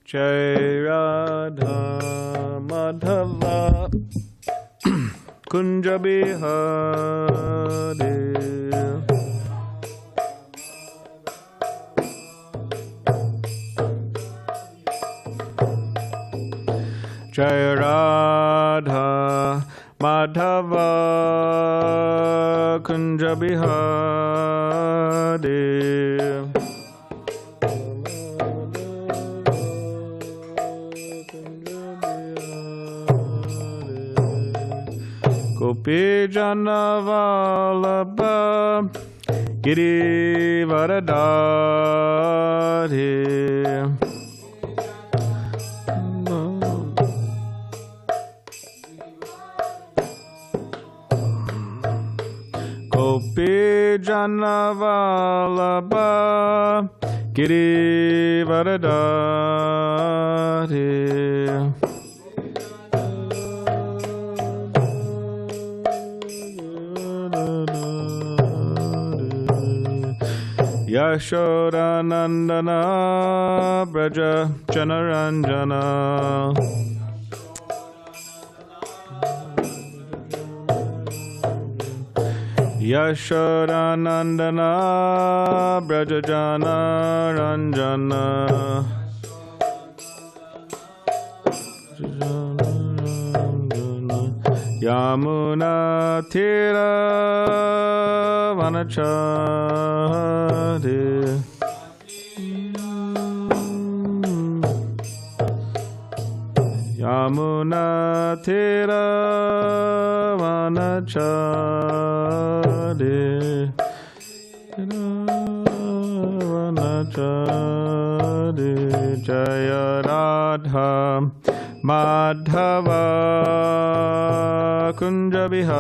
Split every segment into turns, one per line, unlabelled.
Jai Radha Madhava Kunja Bihari Jai Radha Madhava Kunja Bihari Gopi Jana Vallabha Giri Varadari Gopi Jana Vallabha Giri Varadari Yashoda Nandana Braja Janaranjana Yashoda Nandana Braja Janaranjana Yamuna Tira Vanachari Yamuna Tira Vanachari Vanachari Jaya Radha Madhava Kunja Bihari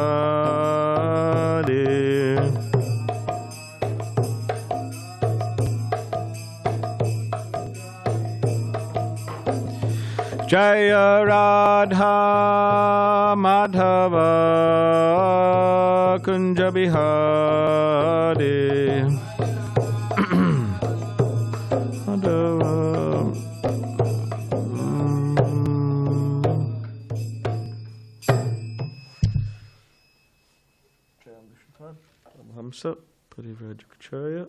Jaya Radha Madhava Kunja Bihari Hamsa Parivrajacharya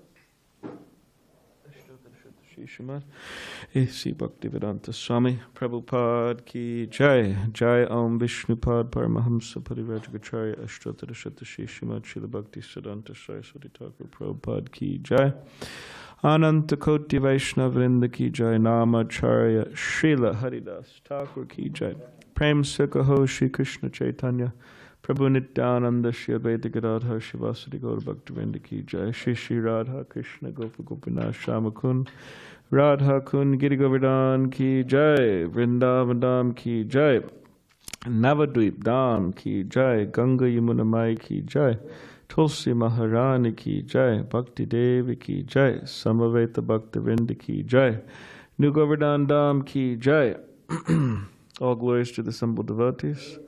Srimad HG Bhaktivedanta Swami Prabhupada Ki Jai Jai Om Vishnupad Paramahamsa Parivrajacharya Ashtotara Shatashi Srimad Srila Bhakti Siddhanta Saraswati Thakur Prabhupada Ki Jai Ananta Koti Vaishnava Vrinda Ki Jai Namacharya Srila Haridas Thakur Ki Jai Prem Sikaho Shri Krishna Chaitanya Prabhu Nityananda Shri Advaita Gadadhar Shivasati Gaur Bhaktivinoda Ki Jai Shri Shri Radha Krishna Gopa Gopinath Shamakun Radha Kun Giri Govardhan Ki Jai Vrindavan Dham Ki Jai Navadvip Dham Ki Jai Ganga Yamuna Mai Ki Jai Tulsi Maharani Ki Jai Bhakti Devi Ki Jai Samaveta Bhaktivinoda Ki Jai New Govardhan Dham Ki Jai All glories to the assembled devotees.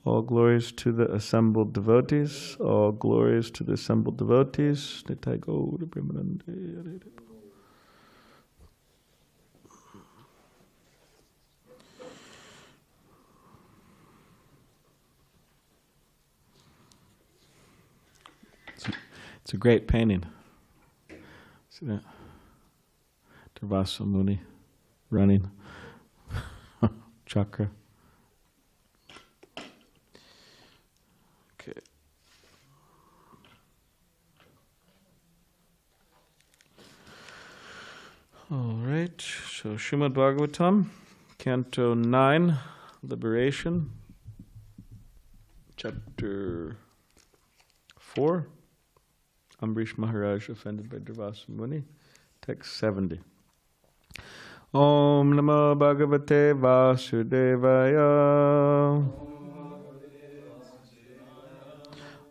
All glories to the assembled devotees. All glories to the assembled devotees. Nitai Gaura Premanande. It's a great painting. See that? Durvasa Muni running. Chakra. Okay. All right. So Srimad Bhagavatam, Canto 9, Liberation, Chapter 4, Ambrish Maharaj offended by Durvasa Muni, Text 70. Om Namo Bhagavate Vasudevaya.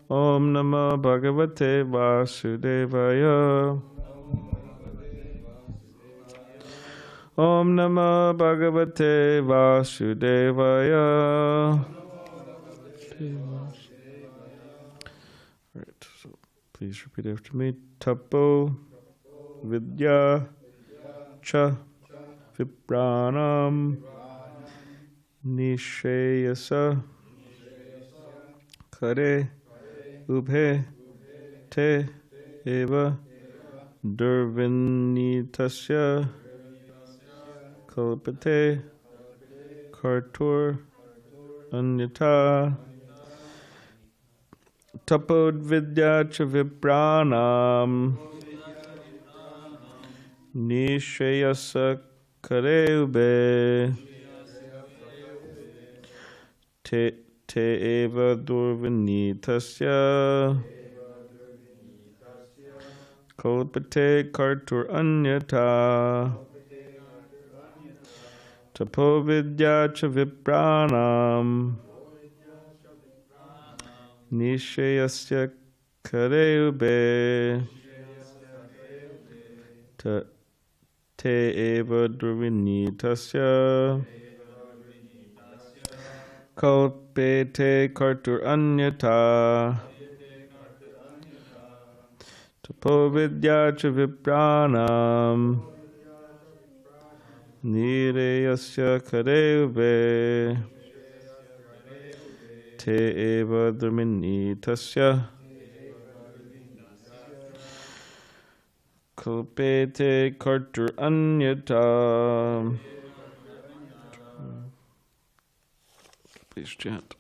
Om Namo Bhagavate Vasudevaya. Om Namo Bhagavate Vasudevaya. Alright, so please repeat after me. Tapo Vidya Cha vipranam nishayasa kare ubhe te eva durvinitasya kalpate kartur anyata tapodvidya cha vipranam nishayasa kare ube te eva durvinitasya kalpate kartur anyata tapovidya cha vipranam nishayasya kare ube te eva durvinitasya kalpate kartur anyata tapovidya cha vipranam nireyasya kare ube te eva durvinitasya kalpate kartur anyata. Please chant.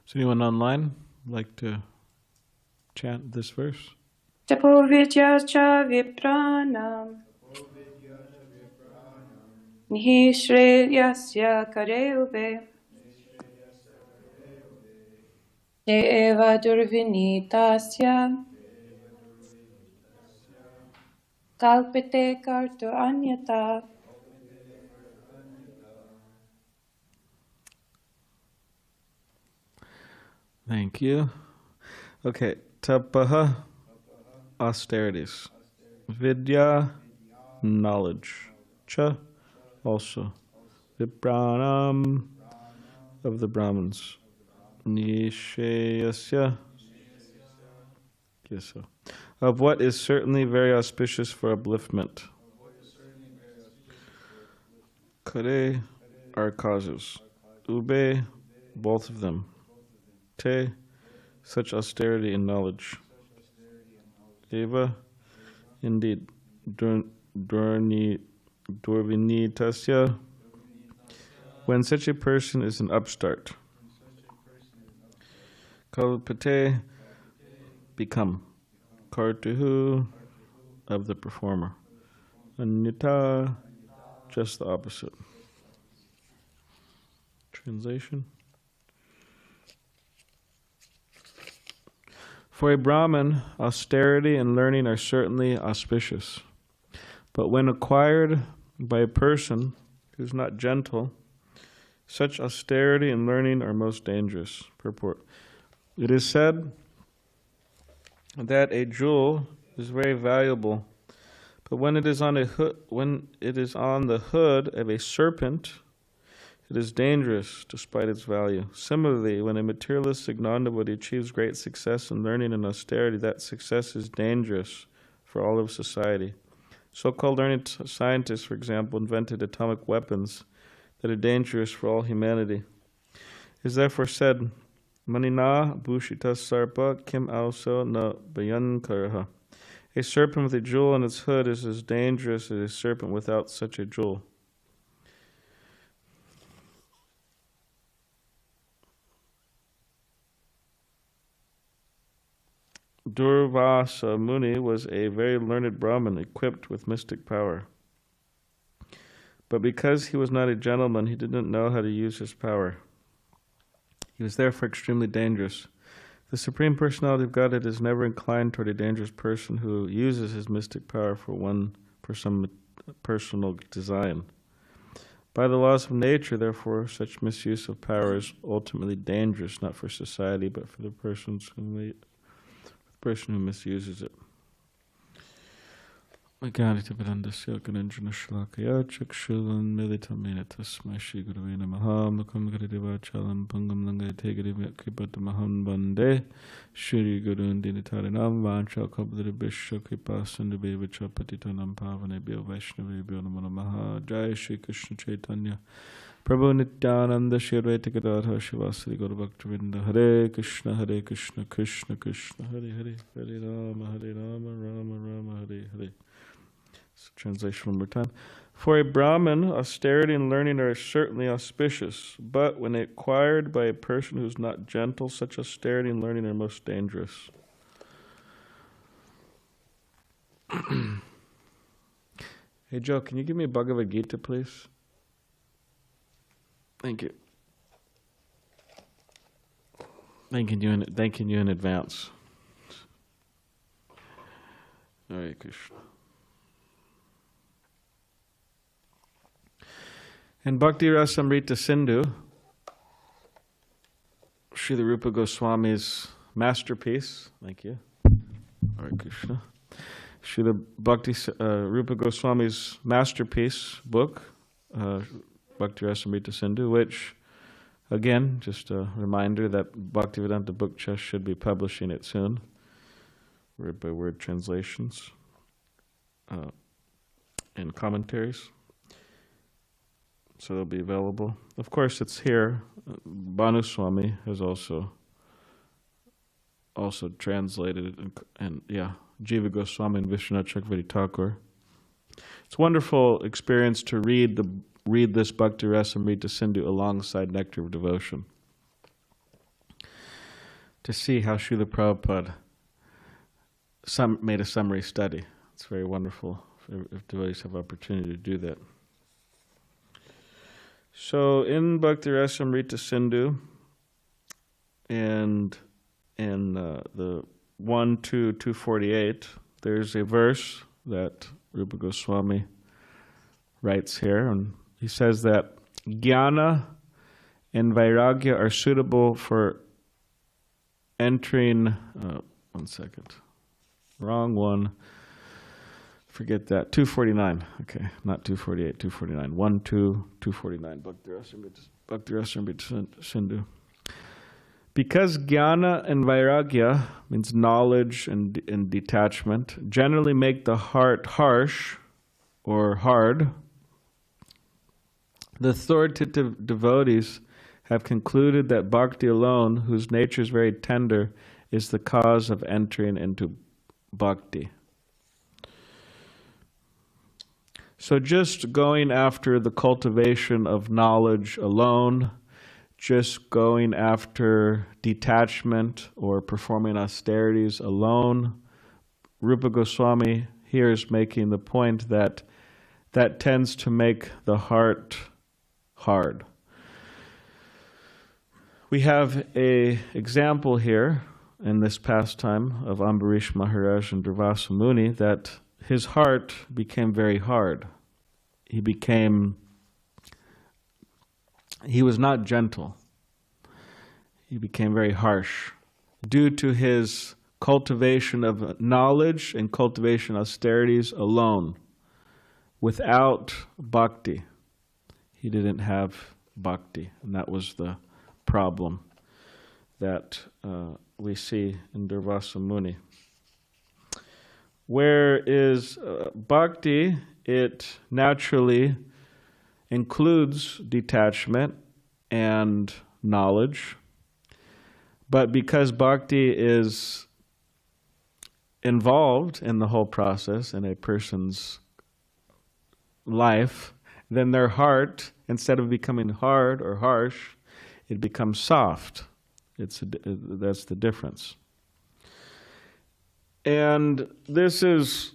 Does anyone online like to chant this verse?
Tapovidya cha vipranam Nihishreyasya kareuve Te eva durvinitasya Kalpite kartu anyata.
Thank you. Okay, tapaha, austerities. Vidya, knowledge. Cha, also. Vipranam, of the Brahmins. Nishayasya, yes, so. Of what is certainly very auspicious for upliftment. Kare are causes. Ube, both of them. Te, such austerity and knowledge. Eva, indeed. Durvinitasya, when such a person is an upstart. Kalpate, become. Kartuhu, of the performer. Anyata, just the opposite. Translation. For a Brahmin, austerity and learning are certainly auspicious. But when acquired by a person who's not gentle, such austerity and learning are most dangerous. Purport. It is said that a jewel is very valuable, but when it is on the hood of a serpent, it is dangerous despite its value. Similarly, when a materialistic non-devotee achieves great success in learning and austerity, that success is dangerous for all of society. So-called learned scientists, for example, invented atomic weapons that are dangerous for all humanity. It is therefore said, Manina bhushita sarpa kim also na bayankaraha. A serpent with a jewel on its hood is as dangerous as a serpent without such a jewel. Durvasa Muni was a very learned Brahmin equipped with mystic power. But because he was not a gentleman, he didn't know how to use his power. He was therefore extremely dangerous. The Supreme Personality of Godhead is never inclined toward a dangerous person who uses his mystic power for some personal design. By the laws of nature, therefore, such misuse of power is ultimately dangerous, not for society, but for the person who misuses it. Magaditapadandasya Gananjana Shlakaya Chakshulan Militamena Tasmai Shri Gurave Namaha Mukam Garidiva Chalam Pangam Langa Tegariva Kipatamahan Bande Shri Gurun Dinitarinam Vancha Kabdari Bisha Kipasan Debeva Chapatitanam Pavane Bio Vaishnavi Bio Namanaha Jai Shri Krishna Chaitanya Prabhu Nityananda Shri Advaita Gadadhara Shivasari Gaura Bhaktivinda Hare Krishna Krishna Krishna Hare Hare Hare Rama Rama Rama Hare Hare. So translation one more time. For a Brahmin, austerity and learning are certainly auspicious, but when acquired by a person who is not gentle, such austerity and learning are most dangerous. Hey Joe, can you give me a Bhagavad Gita, please? Thank you. Thanking you in advance. Hare Krishna. In Bhakti Rasamrita Sindhu, Srila Rupa Goswami's masterpiece, thank you, Hare Krishna, Srila Bhakti Rupa Goswami's masterpiece book, Bhakti Rasamrita Sindhu, which, again, just a reminder that Bhaktivedanta Book Chest should be publishing it soon, word by word translations and commentaries. So they'll be available. Of course, it's here. Bhanu Swami has also translated it, and Jiva Goswami and Vishwanath Chakravarti Thakur. It's a wonderful experience to read this Bhakti Rasamrita Sindhu alongside Nectar of Devotion, to see how Srila Prabhupada made a summary study. It's very wonderful if devotees have opportunity to do that. So in Bhakti Rasamrita Sindhu, and in the 1-248, there's a verse that Rupa Goswami writes here, and he says that Jnana and Vairagya are suitable for entering. One second, wrong one. Forget that. 249. Okay, not 248. 249. 249. Bhakti Rasamrita Sindhu. Because jnana and vairagya means knowledge and detachment generally make the heart harsh or hard, the authoritative devotees have concluded that bhakti alone, whose nature is very tender, is the cause of entering into bhakti. So just going after the cultivation of knowledge alone, just going after detachment or performing austerities alone, Rupa Goswami here is making the point that that tends to make the heart hard. We have an example here in this pastime of Ambarish Maharaj and Durvasa Muni that his heart became very hard. he was not gentle. He became very harsh due to his cultivation of knowledge and cultivation of austerities alone. Without bhakti, he didn't have bhakti, and that was the problem that we see in Durvasa Muni. Where is bhakti, it naturally includes detachment and knowledge. But because bhakti is involved in the whole process in a person's life, then their heart, instead of becoming hard or harsh, it becomes soft. That's the difference. And this is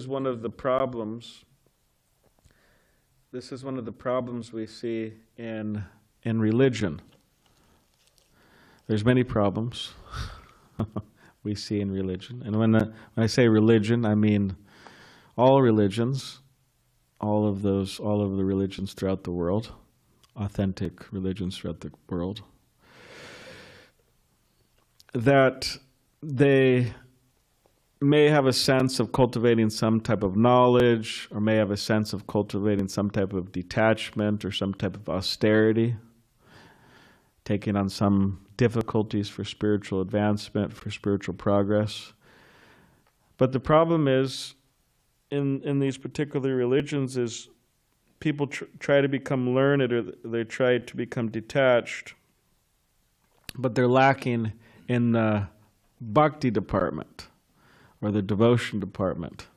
one of the problems. This is one of the problems we see in religion. There's many problems we see in religion. And when I say religion, I mean all religions, all of the religions throughout the world, authentic religions throughout the world, that they may have a sense of cultivating some type of knowledge, or may have a sense of cultivating some type of detachment or some type of austerity, taking on some difficulties for spiritual advancement, for spiritual progress. But the problem is, in these particular religions, is people try to become learned, or they try to become detached, but they're lacking in the bhakti department, or the devotion department.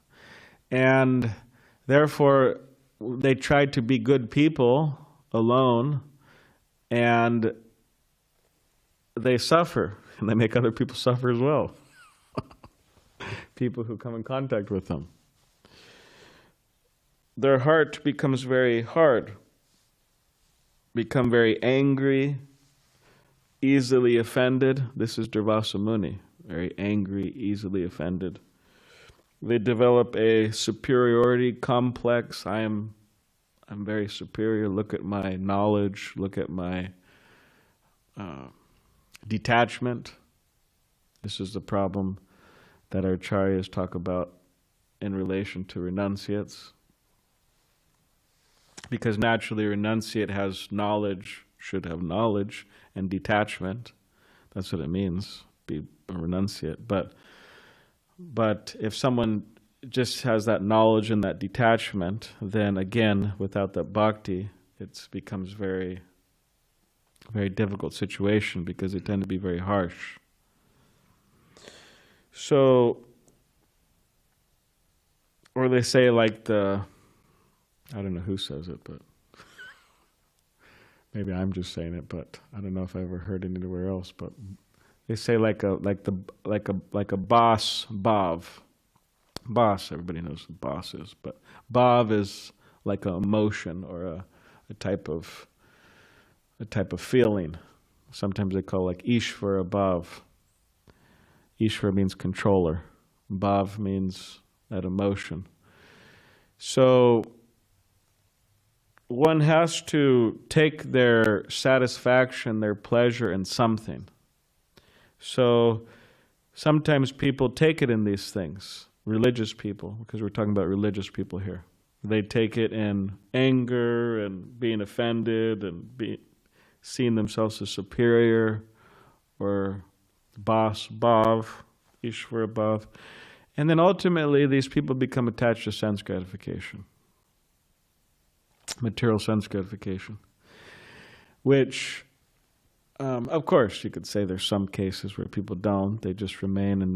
And therefore, they try to be good people alone, and they suffer, and they make other people suffer as well. People who come in contact with them. Their heart becomes very hard, become very angry, easily offended. This is Durvasa Muni. Very angry, easily offended. They develop a superiority complex. I'm very superior. Look at my knowledge. Look at my detachment. This is the problem that our acharyas talk about in relation to renunciates. Because naturally, a renunciate has knowledge, should have knowledge and detachment. That's what it means. Be a renunciate, but if someone just has that knowledge and that detachment, then again, without that bhakti, it becomes very, very difficult situation, because they tend to be very harsh. So, or they say like I don't know who says it, but maybe I'm just saying it, but I don't know if I ever heard it anywhere else, but they say like a boss, bhav. Boss, everybody knows what boss is, but bhav is like an emotion, or a type of feeling. Sometimes they call like Ishvara bhav. Ishvara means controller. Bhav means that emotion. So one has to take their satisfaction, their pleasure in something. So sometimes people take it in these things, religious people, because we're talking about religious people here. They take it in anger and being offended and seeing themselves as superior, or boss, bhav, Ishvara bhav. And then ultimately these people become attached to sense gratification, material sense gratification, which of course, you could say there's some cases where people don't. They just remain in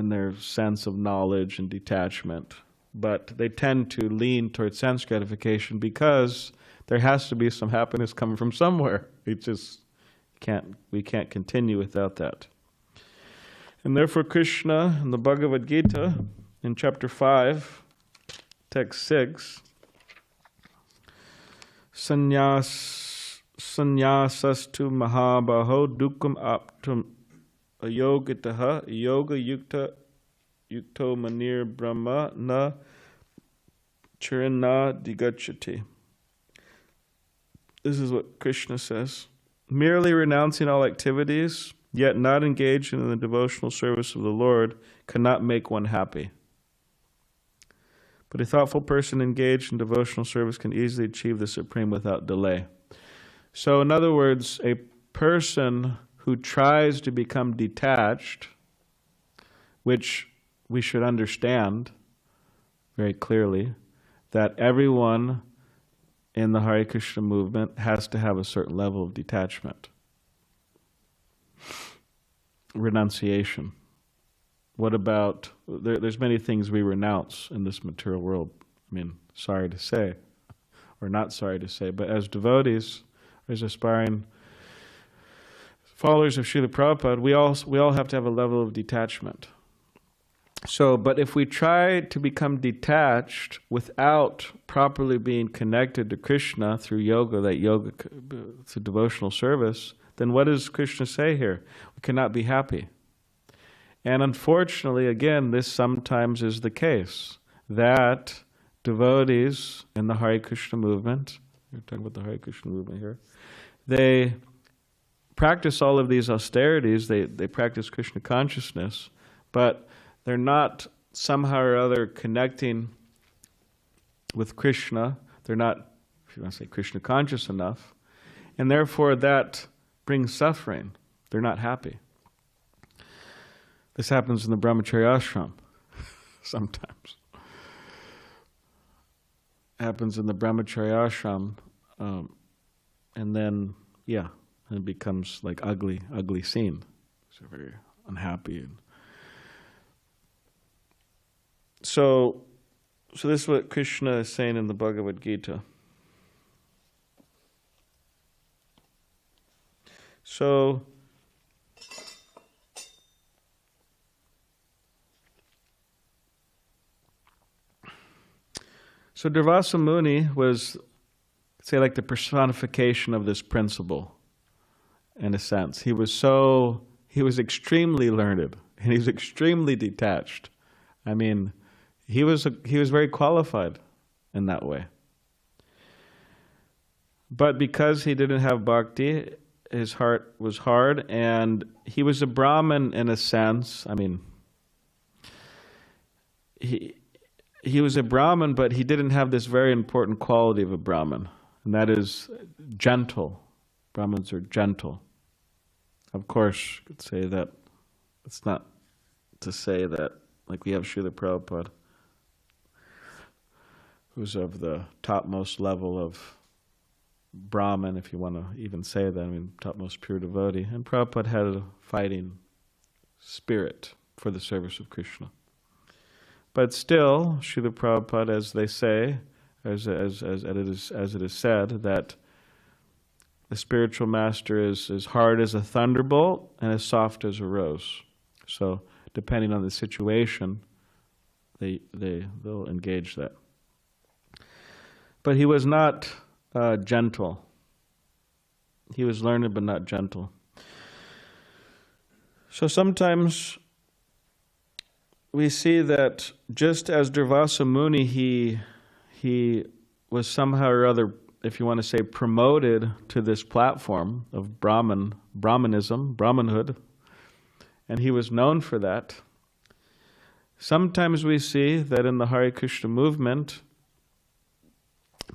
their sense of knowledge and detachment. But they tend to lean towards sense gratification because there has to be some happiness coming from somewhere. We can't continue without that. And therefore Krishna in the Bhagavad Gita, in chapter 5, text 6, sannyas Sanyasastu mahabaho dukkam aptam ayogitaha yoga yukto manir brahma na chirana digachati. This is what Krishna says. Merely renouncing all activities, yet not engaged in the devotional service of the Lord, cannot make one happy. But a thoughtful person engaged in devotional service can easily achieve the supreme without delay. So, in other words, a person who tries to become detached, which we should understand very clearly, that everyone in the Hare Krishna movement has to have a certain level of detachment. Renunciation. What about, there's many things we renounce in this material world. I mean, sorry to say, or not sorry to say, but as devotees, as aspiring followers of Srila Prabhupada, we all have to have a level of detachment. So, but if we try to become detached without properly being connected to Krishna through yoga, through devotional service, then what does Krishna say here? We cannot be happy. And unfortunately, again, this sometimes is the case, that devotees in the Hare Krishna movement, we're talking about the Hare Krishna movement here, they practice all of these austerities, they practice Krishna consciousness, but they're not somehow or other connecting with Krishna. They're not, if you want to say, Krishna conscious enough, and therefore that brings suffering. They're not happy. This happens in the brahmacharya ashram sometimes. Happens in the brahmacharya ashram, and then, it becomes like ugly scene. So very unhappy. So this is what Krishna is saying in the Bhagavad Gita. So Durvasa Muni was, say, like the personification of this principle, in a sense. He was extremely learned, and he was extremely detached. I mean, he was very qualified in that way. But because he didn't have bhakti, his heart was hard, and he was a Brahmin in a sense. I mean, he was a Brahmin, but he didn't have this very important quality of a Brahmin, and that is gentle. Brahmins are gentle. Of course, you could say that it's not to say that, like we have Srila Prabhupada, who's of the topmost level of Brahmin, if you want to even say that, I mean, topmost pure devotee. And Prabhupada had a fighting spirit for the service of Krishna. But still, Srila Prabhupada, as they say, as it is said, that the spiritual master is as hard as a thunderbolt and as soft as a rose. So, depending on the situation, they'll engage that. But he was not gentle. He was learned but not gentle. So sometimes we see that just as Durvasa Muni, he was somehow or other, if you want to say, promoted to this platform of Brahmanism, Brahmanhood, and he was known for that. Sometimes we see that in the Hare Krishna movement,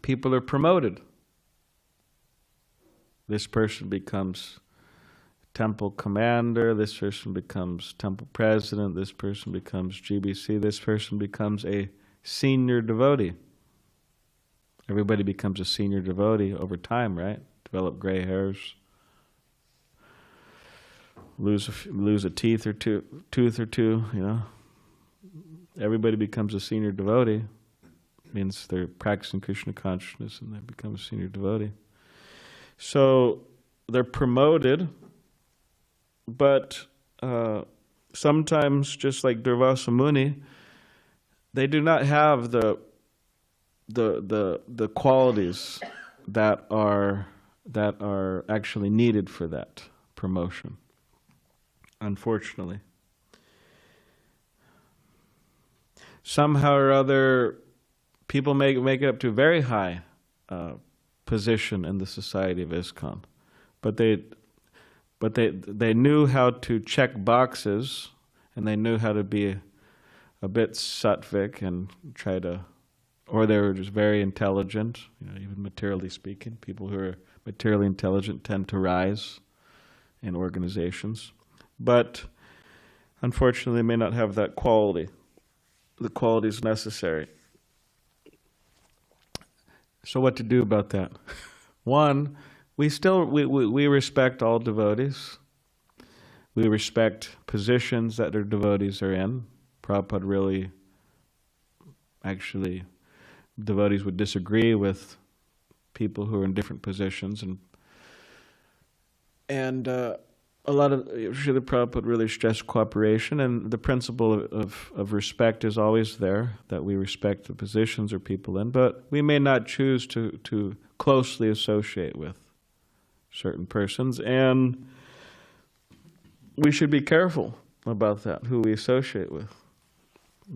people are promoted. This person becomes temple commander, this person becomes temple president, this person becomes GBC, this person becomes a senior devotee. Everybody becomes a senior devotee over time, right? Develop gray hairs, lose a tooth or two, you know. Everybody becomes a senior devotee. It means they're practicing Krishna consciousness and they become a senior devotee. So they're promoted, but sometimes, just like Durvasa Muni, they do not have the qualities that are that are actually needed for that promotion, unfortunately. Somehow or other, people make it up to a very high position in the society of ISKCON, but they knew how to check boxes, and they knew how to be a bit sattvic and try to, or they were just very intelligent, even materially speaking. People who are materially intelligent tend to rise in organizations, but unfortunately, they may not have that quality. The qualities necessary. So what to do about that? One, we respect all devotees. We respect positions that their devotees are in. Prabhupada really, actually, devotees would disagree with people who are in different positions, and a lot of Srila Prabhupada really stressed cooperation, and the principle of respect is always there, that we respect the positions or people in, but we may not choose to closely associate with certain persons, and we should be careful about that, who we associate with.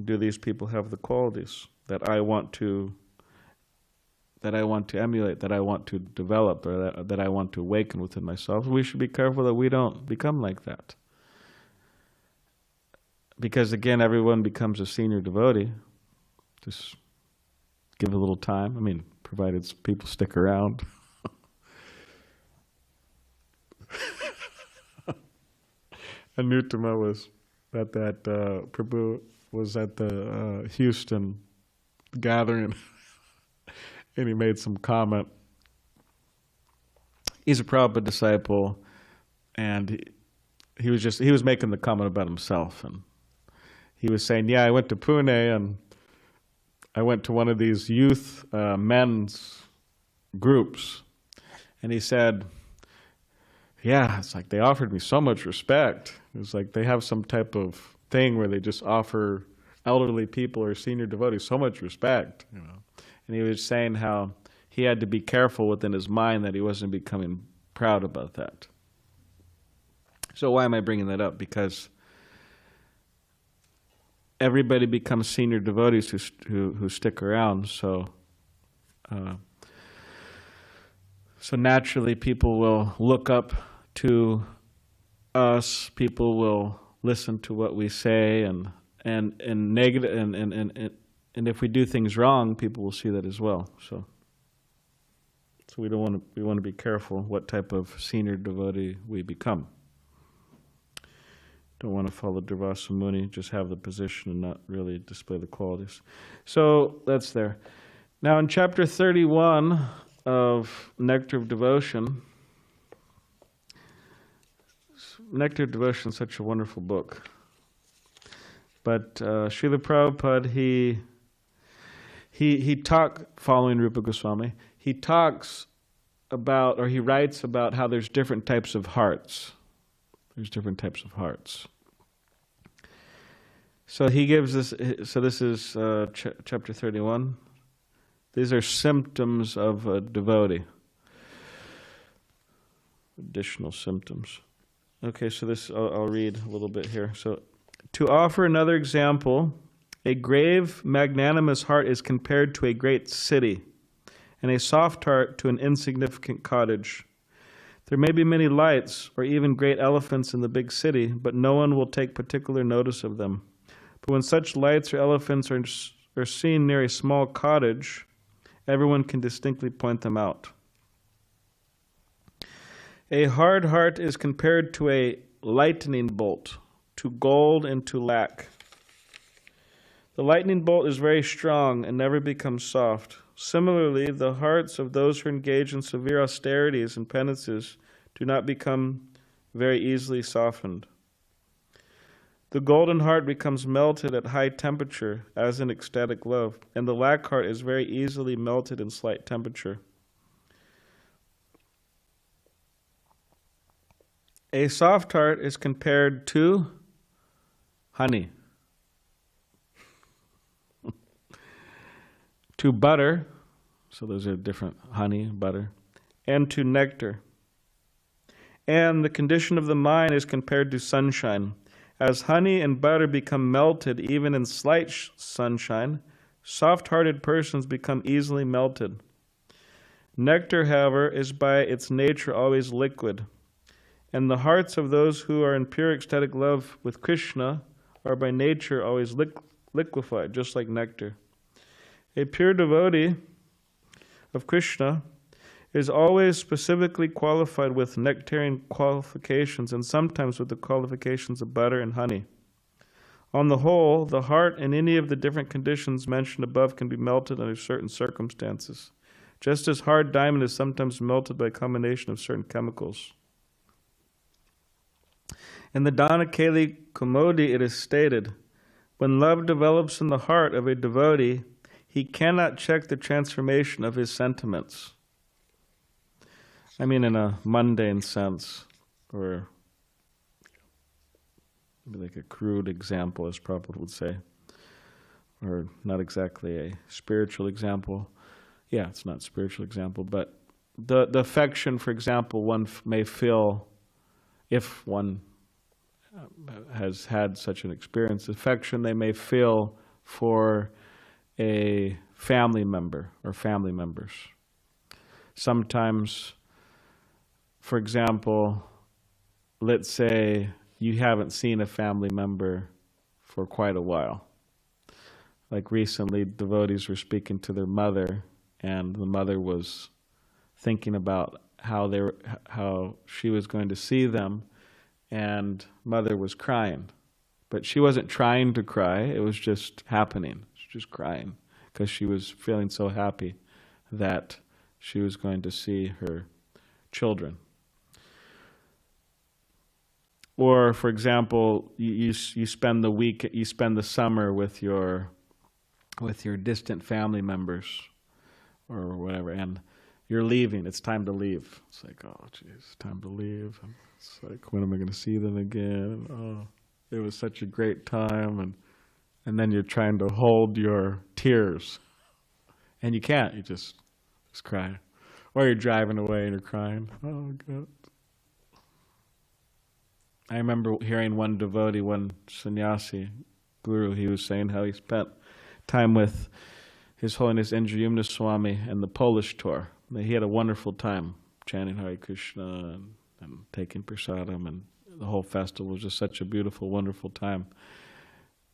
Do these people have the qualities that I want to emulate, that I want to develop, or that I want to awaken within myself? We should be careful that we don't become like that. Because again, everyone becomes a senior devotee. Just give a little time. I mean, provided people stick around. Anutama was at that, Prabhu was at the Houston gathering, and he made some comment. He's a Prabhupada disciple, and he was making the comment about himself, and he was saying, yeah, I went to Pune, and I went to one of these youth men's groups, and he said, yeah, it's like they offered me so much respect. It was like they have some type of thing where they just offer elderly people or senior devotees so much respect, And he was saying how he had to be careful within his mind that he wasn't becoming proud about that. So why am I bringing that up? Because everybody becomes senior devotees who stick around. So naturally, people will look up to us. People will listen to what we say, and negative, and if we do things wrong, people will see that as well. So we want to be careful what type of senior devotee we become. Don't want to follow Durvasa Muni, just have the position and not really display the qualities. So that's there. Now in chapter 31 of Nectar of Devotion, Nectar of Devotion is such a wonderful book. But Srila Prabhupada, he talked, following Rupa Goswami, he talks about, or he writes about how there's different types of hearts. There's different types of hearts. So he gives this, so this is chapter 31. These are symptoms of a devotee. Additional symptoms. Okay, so this, I'll read a little bit here. So, to offer another example, a grave, magnanimous heart is compared to a great city, and a soft heart to an insignificant cottage. There may be many lights, or even great elephants in the big city, but no one will take particular notice of them. But when such lights or elephants are seen near a small cottage, everyone can distinctly point them out. A hard heart is compared to a lightning bolt, to gold and to lac. The lightning bolt is very strong and never becomes soft. Similarly, the hearts of those who engage in severe austerities and penances do not become very easily softened. The golden heart becomes melted at high temperature, as in ecstatic love, and the lac heart is very easily melted in slight temperature. A soft heart is compared to honey, to butter, so those are different, honey, butter, and to nectar. And the condition of the mind is compared to sunshine. As honey and butter become melted even in slight sunshine, soft-hearted persons become easily melted. Nectar, however, is by its nature always liquid, and the hearts of those who are in pure ecstatic love with Krishna are by nature always liquefied, just like nectar. A pure devotee of Krishna is always specifically qualified with nectarian qualifications and sometimes with the qualifications of butter and honey. On the whole, the heart in any of the different conditions mentioned above can be melted under certain circumstances, just as hard diamond is sometimes melted by a combination of certain chemicals. In the Dhanakeli Kumodi it is stated, when love develops in the heart of a devotee, he cannot check the transformation of his sentiments. I mean in a mundane sense, or maybe like a crude example, as Prabhupada would say, or not exactly a spiritual example. Yeah, it's not a spiritual example, but the affection, for example, one may feel, if one has had such an experience, affection they may feel for a family member or family members. Sometimes, for example, let's say you haven't seen a family member for quite a while. Like recently, devotees were speaking to their mother, and the mother was thinking about how she was going to see them, and mother was crying. But she wasn't trying to cry, it was just happening. She was just crying because she was feeling so happy that she was going to see her children. Or, for example, you spend the summer with your distant family members or whatever, and you're leaving. It's time to leave. It's like, oh, geez, time to leave. And it's like, when am I going to see them again? Oh, it was such a great time, and then you're trying to hold your tears, and you can't. You just cry, or you're driving away and you're crying. Oh God. I remember hearing one devotee, one sannyasi guru, he was saying how he spent time with His Holiness Indrayumna Swami and the Polish tour. He had a wonderful time chanting Hare Krishna and taking prasadam, and the whole festival was just such a beautiful, wonderful time.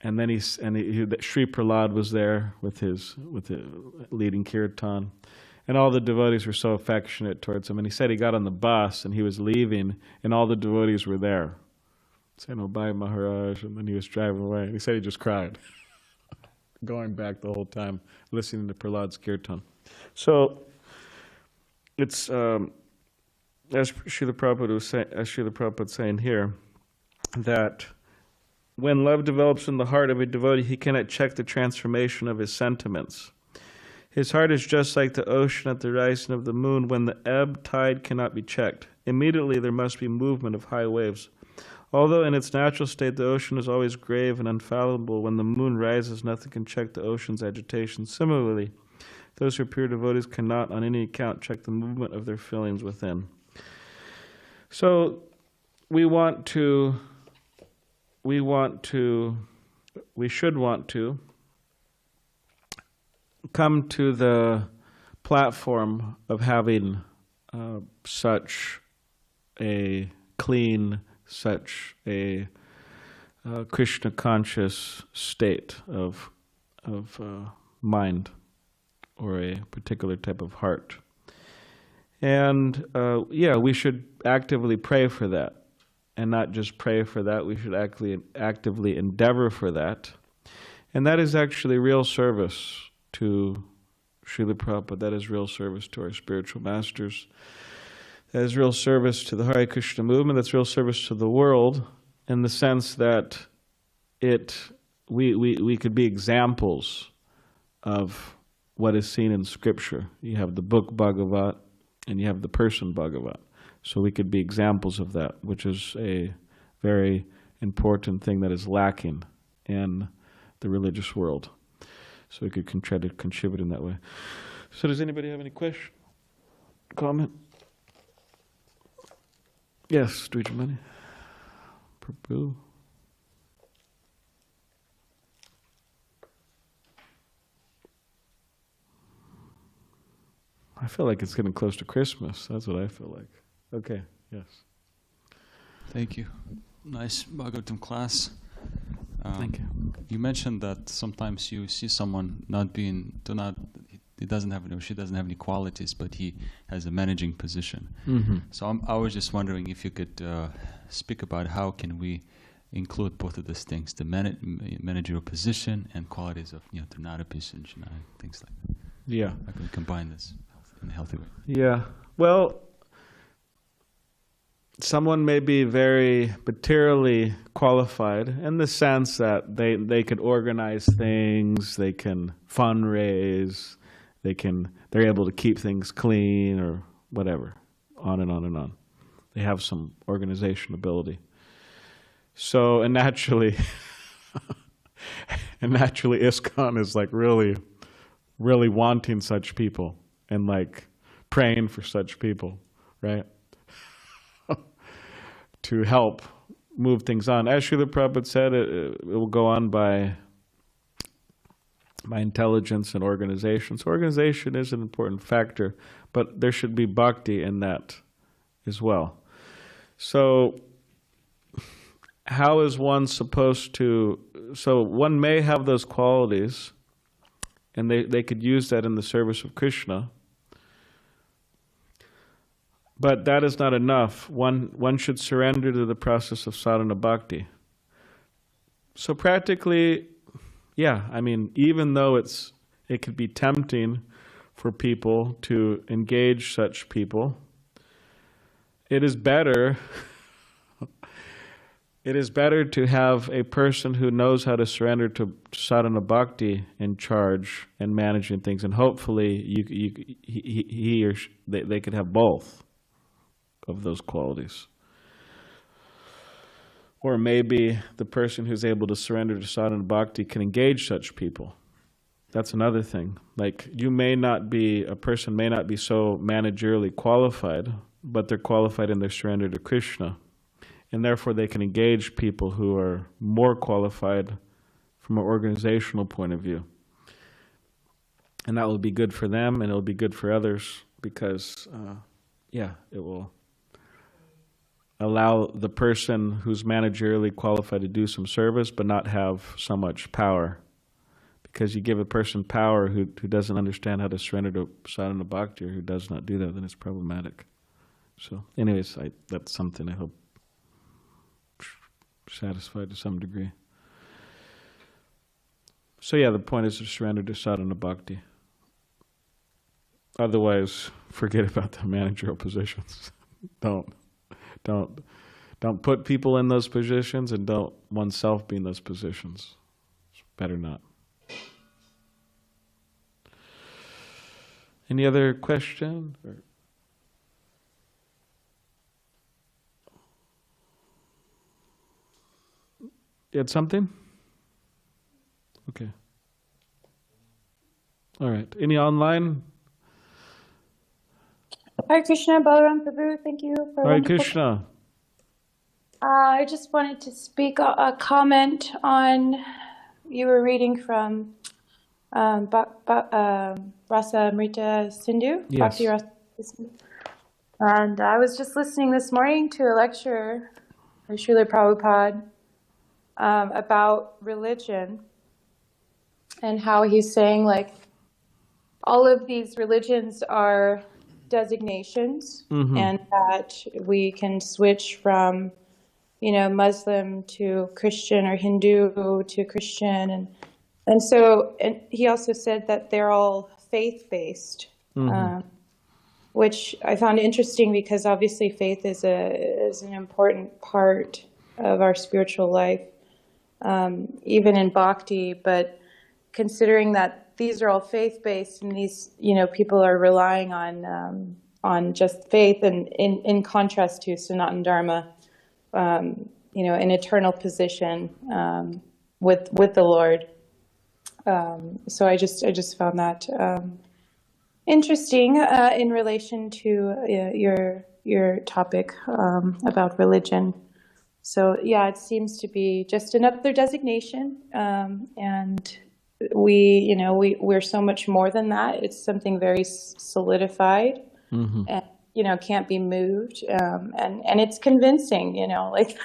And then Sri Prahlad was there with the leading kirtan. And all the devotees were so affectionate towards him. And he said he got on the bus and he was leaving, and all the devotees were there, saying, "Oh, bye, Maharaj." And then he was driving away. And he said he just cried, going back the whole time, listening to Prahlad's kirtan. So it's, as Srila Prabhupada was saying here, that when love develops in the heart of a devotee, he cannot check the transformation of his sentiments. His heart is just like the ocean at the rising of the moon when the ebb tide cannot be checked. Immediately there must be movement of high waves. Although in its natural state the ocean is always grave and unfathomable, when the moon rises nothing can check the ocean's agitation. Similarly, those who are pure devotees cannot on any account check the movement of their feelings within. So we should want to come to the platform of having such a clean, such a Krishna conscious state of mind, or a particular type of heart. And we should actively pray for that. And not just pray for that, we should actively endeavor for that. And that is actually real service to Srila Prabhupada. That is real service to our spiritual masters. That is real service to the Hare Krishna movement. That's real service to the world, in the sense that we could be examples of what is seen in Scripture. You have the book Bhagavat, and you have the person Bhagavat. So we could be examples of that, which is a very important thing that is lacking in the religious world. So we could try to contribute in that way. So does anybody have any question, comment? Yes, Dwijamani. Prabhu. I feel like it's getting close to Christmas. That's what I feel like. Okay, yes.
Thank you. Nice Bhagavatam class.
Thank you.
You mentioned that sometimes you see someone he doesn't have, or she doesn't have any qualities, but he has a managing position.
Mm-hmm.
So I was just wondering if you could speak about how can we include both of those things, the managerial position and qualities of Trinadapisha and things like that.
Yeah.
How can we combine this in a healthy way?
Yeah. Well, someone may be very materially qualified in the sense that they could organize things, they can fundraise, they're able to keep things clean or whatever, on and on and on. They have some organization ability. So, and naturally ISKCON is like really, really wanting such people and like praying for such people, right? To help move things on. As Srila Prabhupada said, it will go on by intelligence and organization. So organization is an important factor, but there should be bhakti in that as well. So how is one supposed to... So one may have those qualities, and they could use that in the service of Krishna. But that is not enough. One should surrender to the process of sadhana bhakti. So practically, yeah, I mean, even though it could be tempting for people to engage such people, it is better to have a person who knows how to surrender to sadhana bhakti in charge and managing things, and hopefully he or she, they could have both of those qualities. Or maybe the person who's able to surrender to sadhana bhakti can engage such people. That's another thing. Like a person may not be so managerially qualified, but they're qualified in their surrender to Krishna. And therefore they can engage people who are more qualified from an organizational point of view. And that will be good for them, and it'll be good for others because, it will allow the person who's managerially qualified to do some service but not have so much power. Because you give a person power who doesn't understand how to surrender to sadhana bhakti, or who does not do that, then it's problematic. So anyways, that's something I hope satisfied to some degree. So yeah, the point is to surrender to sadhana bhakti. Otherwise, forget about the managerial positions. Don't put people in those positions, and don't oneself be in those positions. It's better not. Any other question? You had something? Okay. All right. Any online?
Hare Krishna, Balaram Prabhu, thank you for
Hare
wonderful.
Krishna.
I just wanted to speak a comment on, you were reading from Rasa Amrita Sindhu,
Yes.
Bhakti Rasa Sindhu. And I was just listening this morning to a lecture by Srila Prabhupada about religion, and how he's saying like all of these religions are designations, and that we can switch from Muslim to Christian, or Hindu to Christian, and so he also said that they're all faith-based, which I found interesting because obviously faith is an important part of our spiritual life, even in bhakti. But considering that these are all faith-based, and these people are relying on just faith, and in contrast to Sanatana Dharma, an eternal position with the Lord. So I just found that interesting in relation to your topic about religion. So yeah, it seems to be just another designation, and we're so much more than that. It's something very solidified, and can't be moved, and it's convincing. Like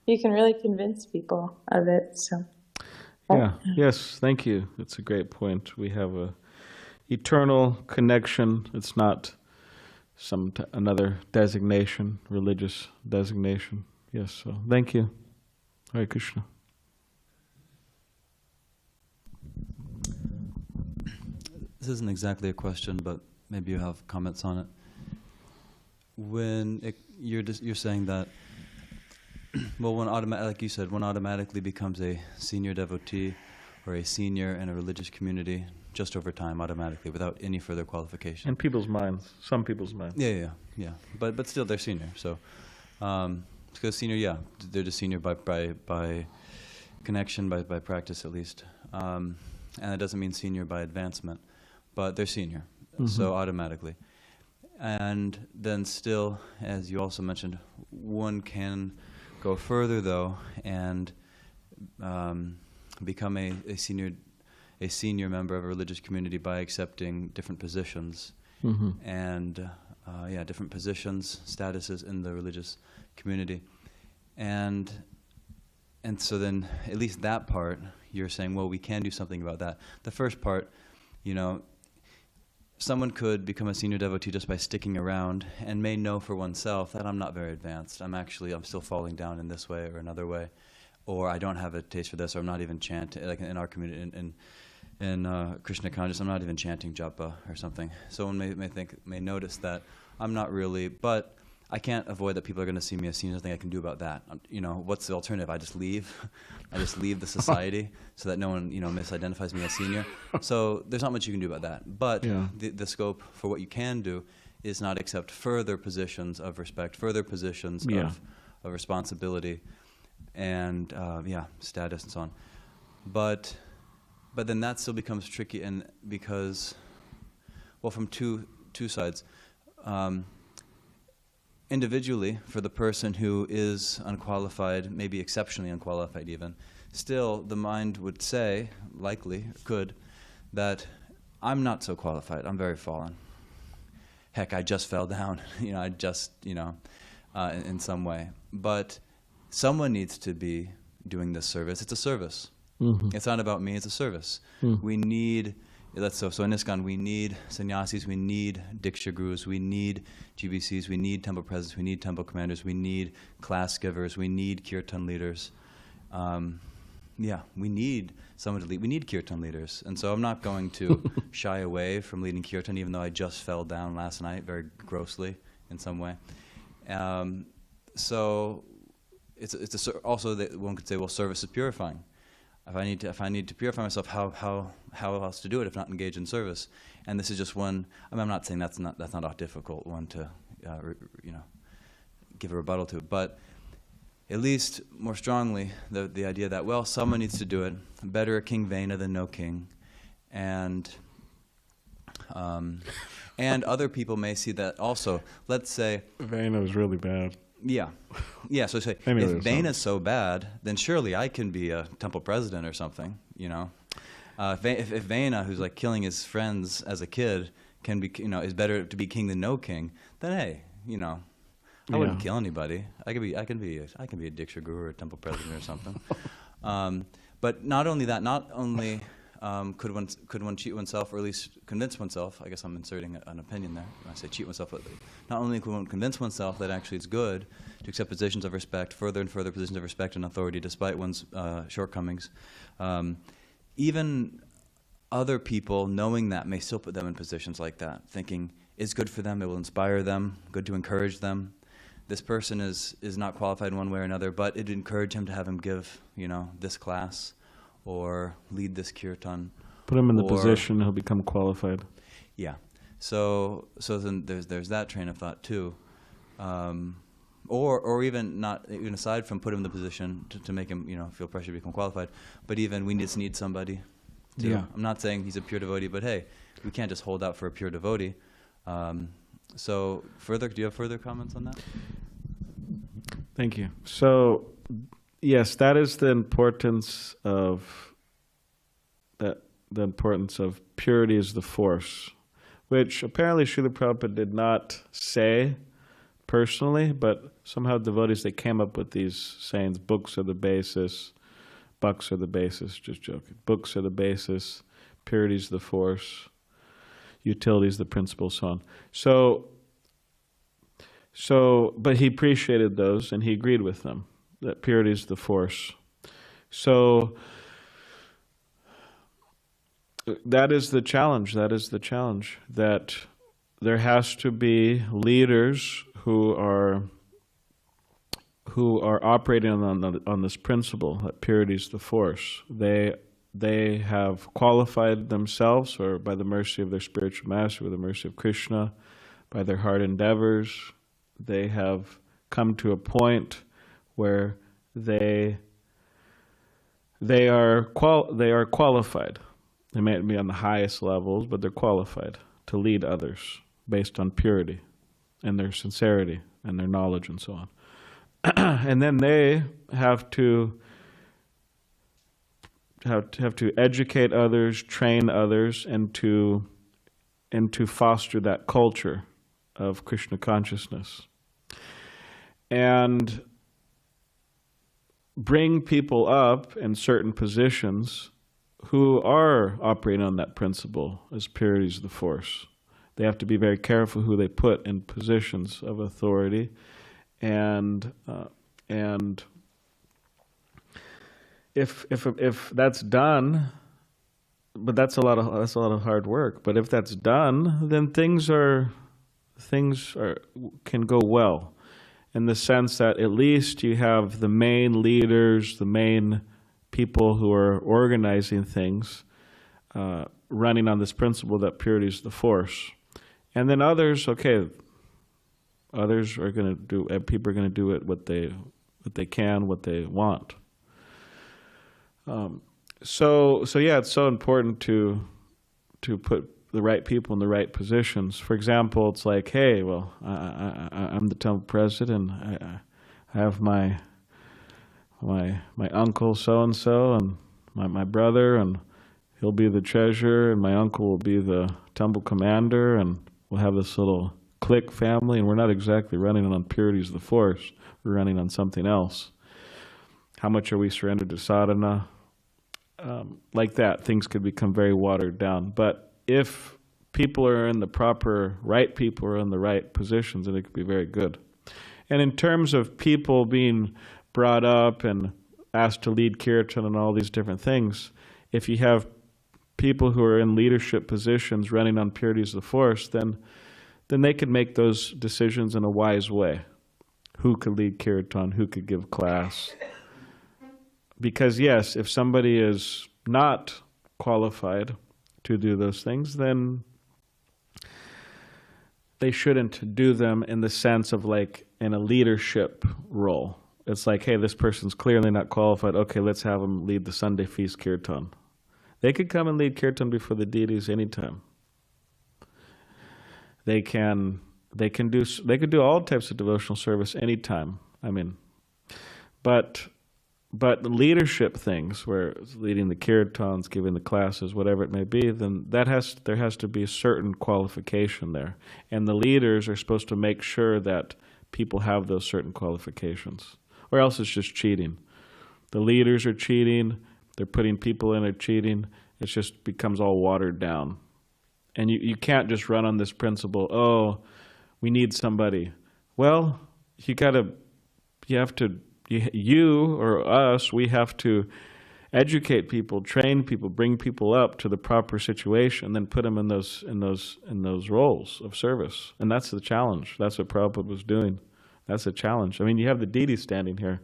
you can really convince people of it. So
Yeah. Yes. Thank you. That's a great point. We have a eternal connection. It's not another designation, religious designation. Yes. So thank you. Hare Krishna.
This isn't exactly a question, but maybe you have comments on it. You're saying that, well, like you said, one automatically becomes a senior devotee or a senior in a religious community just over time, automatically, without any further qualification.
In people's minds, some people's minds.
Yeah. But still, they're senior. So, because senior, they're just senior by connection, by practice at least, and it doesn't mean senior by advancement, but they're senior, so automatically. And then still, as you also mentioned, one can go further though and become a senior member of a religious community by accepting different positions and different positions, statuses in the religious community, and so then at least that part you're saying, well, we can do something about that. The first part, someone could become a senior devotee just by sticking around and may know for oneself that I'm not very advanced. I'm still falling down in this way or another way, or I don't have a taste for this, or I'm not even chanting, like in our community, in Krishna consciousness, I'm not even chanting japa or something. Someone may notice that I'm not really, but I can't avoid that people are going to see me as senior. There's nothing I can do about that. What's the alternative? I just leave. I just leave the society so that no one, misidentifies me as senior. So there's not much you can do about that. But the scope for what you can do is not accept further positions of respect, further positions of responsibility, and status and so on. But then that still becomes tricky, and because, well, from two sides. Individually, for the person who is unqualified, maybe exceptionally unqualified even, still the mind would say, likely, could, that I'm not so qualified, I'm very fallen. Heck, I just fell down, in some way. But someone needs to be doing this service. It's a service. It's not about me, it's a service. We need... So in ISKCON, we need sannyasis, we need diksha gurus, we need GBCs, we need temple presidents, we need temple commanders, we need class givers, we need kirtan leaders. We need someone to lead. We need kirtan leaders. And so I'm not going to shy away from leading kirtan, even though I just fell down last night very grossly in some way. So it's also that one could say, well, service is purifying. If I need to purify myself, how else to do it if not engage in service? And this is just one. I'm not saying that's not a difficult one to give a rebuttal to, but at least more strongly the idea that, well, someone needs to do it. Better a king Vena than no king, and other people may see that also. Let's say
Vena was really bad.
So say, if Vena's so bad, then surely I can be a temple president or something, If Vena, who's like killing his friends as a kid, can be, is better to be king than no king, then hey, I wouldn't kill anybody. I can be a diksha guru or a temple president or something. But not only that, could one cheat oneself, or at least convince oneself? I guess I'm inserting an opinion there when I say cheat oneself. But not only could one convince oneself that actually it's good to accept positions of respect, further and further positions of respect and authority, despite one's shortcomings. Even other people, knowing that, may still put them in positions like that, thinking it's good for them, it will inspire them, good to encourage them. This person is not qualified in one way or another, but it would encourage him to have him give, this class, or lead this kirtan.
Put him in the position, he'll become qualified.
Yeah. So then there's that train of thought too. Or even aside from put him in the position to make him, feel pressure to become qualified, but even we just need somebody. I'm not saying he's a pure devotee, but hey, we can't just hold out for a pure devotee. So further, do you have further comments on that?
Thank you. So, yes, that is the importance of that. The importance of purity is the force, which apparently Srila Prabhupada did not say personally, but somehow devotees, they came up with these sayings: books are the basis, bucks are the basis. Just joking. Books are the basis, purity is the force, utility is the principle, so on. But he appreciated those and he agreed with them that purity is the force. So that is the challenge. That is the challenge. That there has to be leaders who are operating on this principle that purity is the force. They have qualified themselves, or by the mercy of their spiritual master, with the mercy of Krishna, by their hard endeavors, they have come to a point where they are qualified. They may not be on the highest levels, but they're qualified to lead others based on purity and their sincerity and their knowledge and so on. And then they have to educate others, train others, and to foster that culture of Krishna consciousness, and bring people up in certain positions who are operating on that principle as purity is the force. They have to be very careful who they put in positions of authority, and if that's done, but that's a lot of hard work. But if that's done, then things can go well, in the sense that at least you have the main leaders, the main people who are organizing things, running on this principle that purity is the force. And then others, others are going to do. People are going to do it what they can, what they want. So yeah, it's so important to put the right people in the right positions. For example, it's like, hey, well, I'm the temple president. I have my uncle so and so, and my brother, and he'll be the treasurer, and my uncle will be the temple commander, and we'll have this little clique family. And we're not exactly running on purity as the force. We're running on something else. How much are we surrendered to sadhana? Like that, things could become very watered down. But if people are in the right people are in the right positions, then it could be very good. And in terms of people being brought up and asked to lead kirtan and all these different things, if you have people who are in leadership positions running on purity as the force, then they could make those decisions in a wise way. Who could lead kirtan? Who could give class? Because yes, if somebody is not qualified to do those things, then they shouldn't do them in the sense of like in a leadership role. It's like, hey, this person's clearly not qualified. Okay, let's have them lead the Sunday feast kirtan. They could come and lead kirtan before the deities anytime. They could do all types of devotional service anytime. I mean, but leadership things, where it's leading the kirtans, giving the classes, whatever it may be, then there has to be a certain qualification there, and the leaders are supposed to make sure that people have those certain qualifications, or else it's just cheating. The leaders are cheating. They're putting people in, are cheating. It just becomes all watered down, and you can't just run on this principle. Oh, we need somebody. Well, you or us, we have to educate people, train people, bring people up to the proper situation, and then put them in those roles of service. And that's the challenge. That's what Prabhupada was doing. That's a challenge. I mean, you have the deity standing here.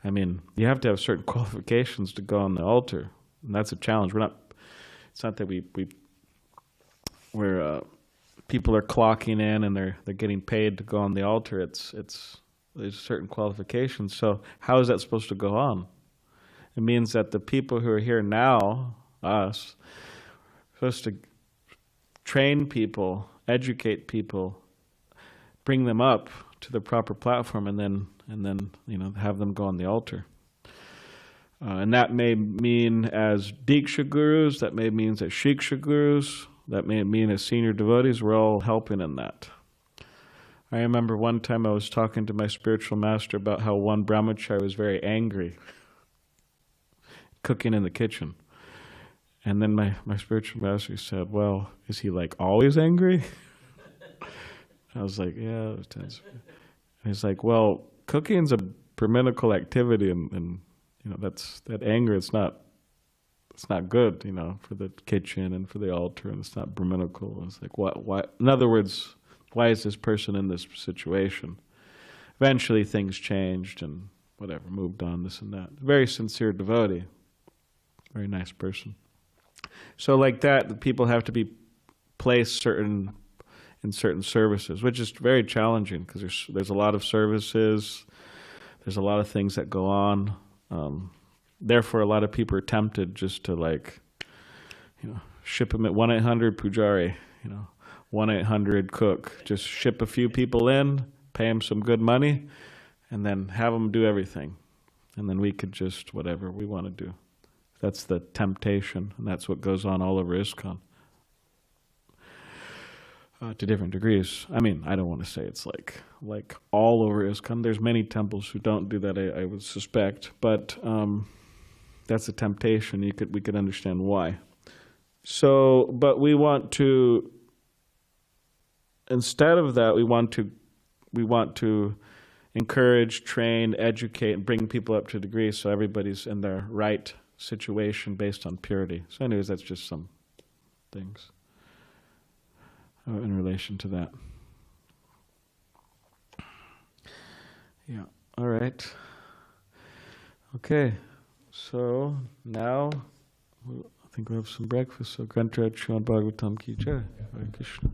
I mean, you have to have certain qualifications to go on the altar, and that's a challenge. It's not that we're people are clocking in and they're getting paid to go on the altar. There's certain qualifications. So how is that supposed to go on? It means that the people who are here now, us, are supposed to train people, educate people, bring them up to the proper platform, and then have them go on the altar. And that may mean as Diksha gurus, that may mean as Shiksha gurus, that may mean as senior devotees. We're all helping in that. I remember one time I was talking to my spiritual master about how one brahmachari was very angry, cooking in the kitchen. And then my spiritual master said, well, is he like always angry? I was like, yeah. And he's like, well, cooking's a Brahminical activity, and that anger, it's not good, for the kitchen and for the altar, and it's not Brahminical. It's like, why? In other words, why is this person in this situation? Eventually things changed and whatever, moved on, this and that. Very sincere devotee, very nice person. So like that, the people have to be placed in certain services, which is very challenging because there's a lot of services, there's a lot of things that go on. Therefore, a lot of people are tempted just to ship them at 1-800 Pujari, 1-800 cook. Just ship a few people in, pay them some good money, and then have them do everything. And then we could just whatever we want to do. That's the temptation, and that's what goes on all over ISKCON. To different degrees. I mean, I don't want to say it's like all over ISKCON. There's many temples who don't do that, I would suspect, but that's a temptation. We could understand why. So, but we want to, instead of that, we want to encourage, train, educate, and bring people up to a degree so everybody's in their right situation based on purity. So anyways, that's just some things in relation to that. Yeah, all right. Okay, so now I think we have some breakfast. So Granth Srimad Bhagavatam ki jai. Hare Krishna.